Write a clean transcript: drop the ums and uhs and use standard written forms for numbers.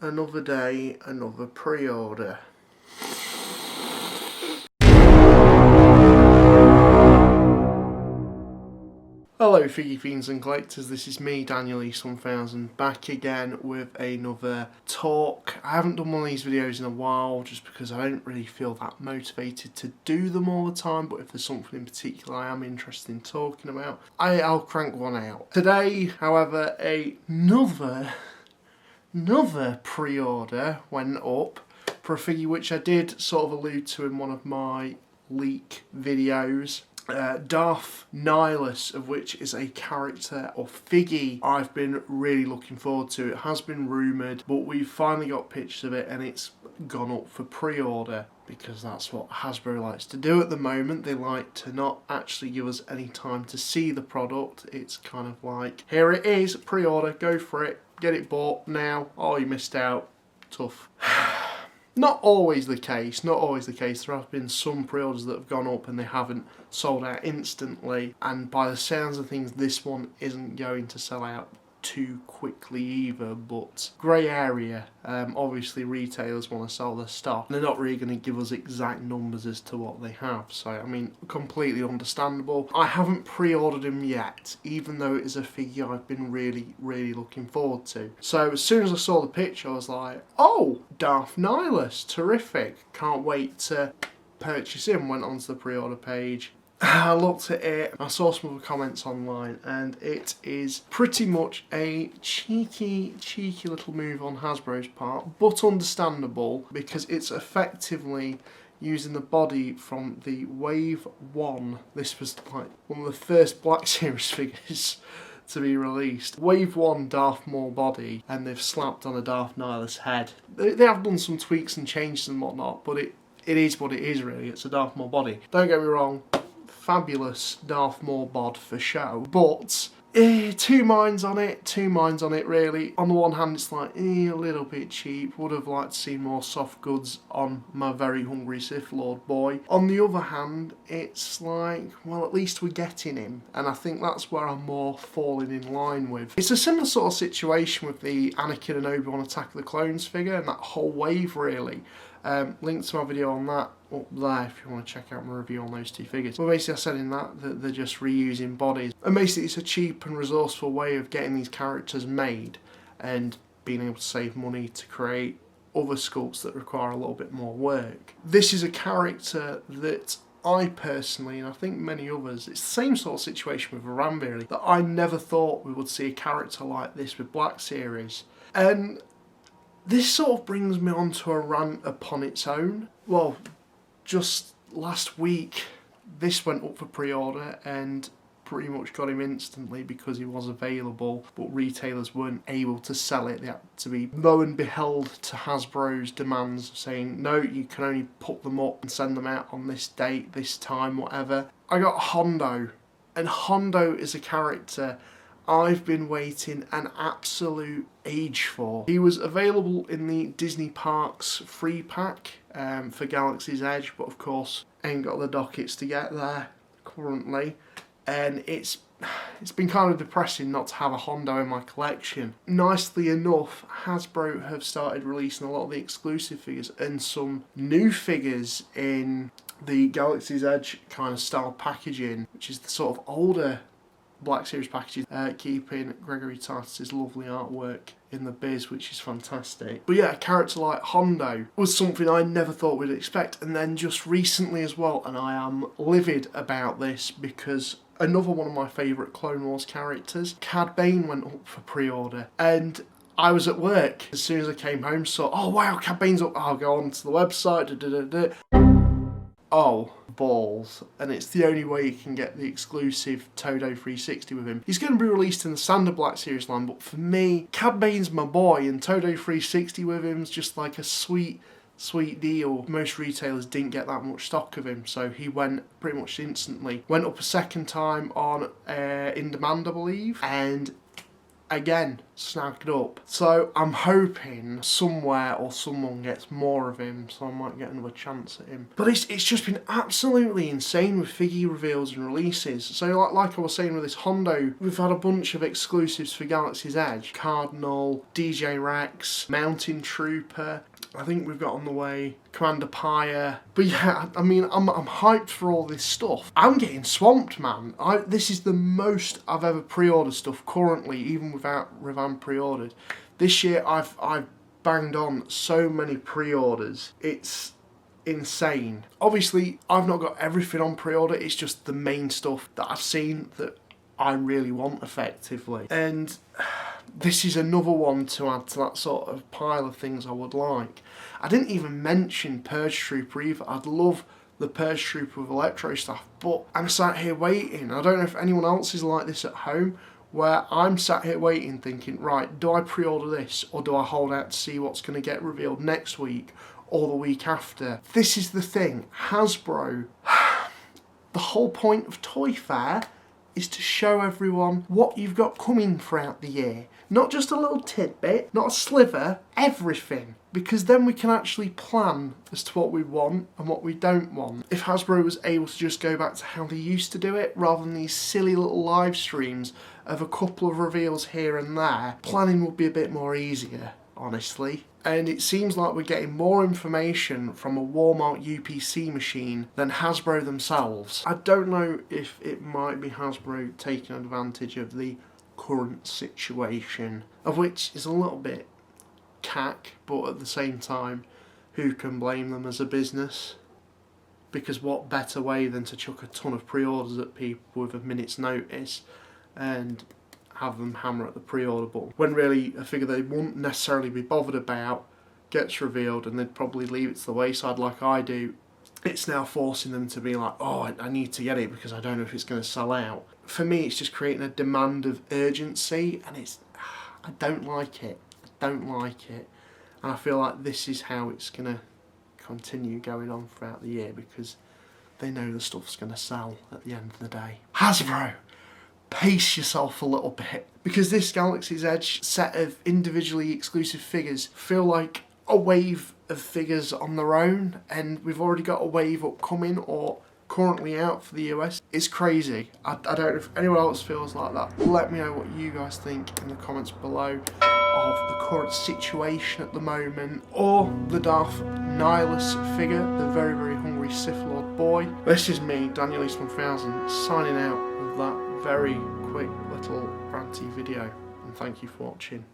Another day, another pre-order. Hello Figgy Fiends and Collectors, this is me, Daniel E1000, back again with another talk. I haven't done one of these videos in a while just because I don't really feel that motivated to do them all the time, but if there's something in particular I am interested in talking about, I'll crank one out. Today, however, another pre-order went up for a figure which I did sort of allude to in one of my leak videos. Darth Nihilus, of which is a character of FIGGIE I've been really looking forward to. It has been rumoured, but we've finally got pictures of it and it's gone up for pre-order because that's what Hasbro likes to do at the moment. They like to not actually give us any time to see the product. It's kind of like, here it is, pre-order, go for it, get it bought now. Oh, you missed out. Tough. Not always the case, not always the case. There have been some pre-orders that have gone up and they haven't sold out instantly, and by the sounds of things this one isn't going to sell out too quickly either, but grey area. Obviously retailers want to sell their stock. They're not really going to give us exact numbers as to what they have, so I mean, completely understandable. I haven't pre-ordered him yet, even though it is a figure I've been really looking forward to. So as soon as I saw the picture I was like, oh, Darth Nihilus, terrific, can't wait to purchase him. Went onto the pre-order page, I looked at it, I saw some other comments online, and it is pretty much a cheeky little move on Hasbro's part, but understandable because it's effectively using the body from the Wave 1. This was like one of the first Black Series figures to be released. Wave 1 Darth Maul body, and they've slapped on a Darth Nihilus head. They have done some tweaks and changes and whatnot, but it is what it is really. It's a Darth Maul body. Don't get me wrong, fabulous Darth Maul bod for show, but two minds on it really. On the one hand it's like a little bit cheap, would have liked to see more soft goods on my very hungry Sith Lord boy. On the other hand it's like, well, at least we're getting him, and I think that's where I'm more falling in line with. It's a similar sort of situation with the Anakin and Obi-Wan Attack of the Clones figure and that whole wave really. Link to my video on that up there if you want to check out my review on those two figures. But basically I said in that they're just reusing bodies, and basically it's a cheap and resourceful way of getting these characters made and being able to save money to create other sculpts that require a little bit more work. This is a character that I personally, and I think many others, it's the same sort of situation with Ram really, that I never thought we would see a character like this with Black Series. And this sort of brings me on to a rant upon its own. Well, just last week this went up for pre-order and pretty much got him instantly because he was available, but retailers weren't able to sell it. They had to be lo and behold to Hasbro's demands saying, no, you can only put them up and send them out on this date, this time, whatever. I got Hondo, and Hondo is a character I've been waiting an absolute age for. He was available in the Disney Parks free pack for Galaxies Edge, but of course ain't got the dockets to get there currently, and it's been kind of depressing not to have a Hondo in my collection. Nicely enough, Hasbro have started releasing a lot of the exclusive figures and some new figures in the Galaxies Edge kind of style packaging, which is the sort of older Black Series packages, keeping Gregory Titus's lovely artwork in the biz, which is fantastic. But yeah, a character like Hondo was something I never thought we'd expect, and then just recently as well, and I am livid about this because another one of my favourite Clone Wars characters, Cad Bane, went up for pre-order, and I was at work. As soon as I came home, saw, oh wow, Cad Bane's up, I'll go onto the website, oh, balls. And it's the only way you can get the exclusive Todo 360 with him. He's going to be released in the standard Black Series line, but for me, Cad Bane's my boy, and Todo 360 with him is just like a sweet deal. Most retailers didn't get that much stock of him, so he went pretty much instantly. Went up a second time on In Demand, I believe, and again snagged up. So I'm hoping somewhere or someone gets more of him, so I might get another chance at him. But it's just been absolutely insane with figure reveals and releases. So like I was saying with this Hondo, we've had a bunch of exclusives for Galaxy's Edge. Cardinal, DJ Rex, Mountain Trooper. I think we've got on the way Commander Pyre. But yeah, I mean, I'm hyped for all this stuff. I'm getting swamped, man. This is the most I've ever pre-ordered stuff currently, even without Revan pre-ordered. This year I've banged on so many pre-orders. It's insane. Obviously, I've not got everything on pre-order. It's just the main stuff that I've seen that I really want, effectively. And this is another one to add to that sort of pile of things I would like. I didn't even mention Purge Trooper either. I'd love the Purge Trooper with Electro Staff, but I'm sat here waiting. I don't know if anyone else is like this at home, where I'm sat here waiting thinking, right, do I pre-order this or do I hold out to see what's going to get revealed next week or the week after? This is the thing. Hasbro, the whole point of Toy Fair is to show everyone what you've got coming throughout the year. Not just a little tidbit, not a sliver, everything. Because then we can actually plan as to what we want and what we don't want. If Hasbro was able to just go back to how they used to do it, rather than these silly little live streams of a couple of reveals here and there, planning would be a bit more easier, honestly. And it seems like we're getting more information from a Walmart UPC machine than Hasbro themselves. I don't know if it might be Hasbro taking advantage of the current situation, of which is a little bit cack, but at the same time, who can blame them as a business? Because what better way than to chuck a ton of pre-orders at people with a minute's notice and have them hammer at the pre-order button, when really a figure they wouldn't necessarily be bothered about gets revealed and they'd probably leave it to the wayside like I do. It's now forcing them to be like, oh, I need to get it because I don't know if it's going to sell out. For me, it's just creating a demand of urgency, and I don't like it. I don't like it. And I feel like this is how it's going to continue going on throughout the year, because they know the stuff's going to sell at the end of the day. Hasbro, pace yourself a little bit, because this Galaxy's Edge set of individually exclusive figures feel like a wave of figures on their own, and we've already got a wave upcoming or currently out for the US. It's crazy. I don't know if anyone else feels like that. Let me know what you guys think in the comments below of the current situation at the moment, or the Darth Nihilus figure, the very, very hungry Sith Lord boy. This is me, Daniel East 1000, signing out with that very quick little ranty video, and thank you for watching.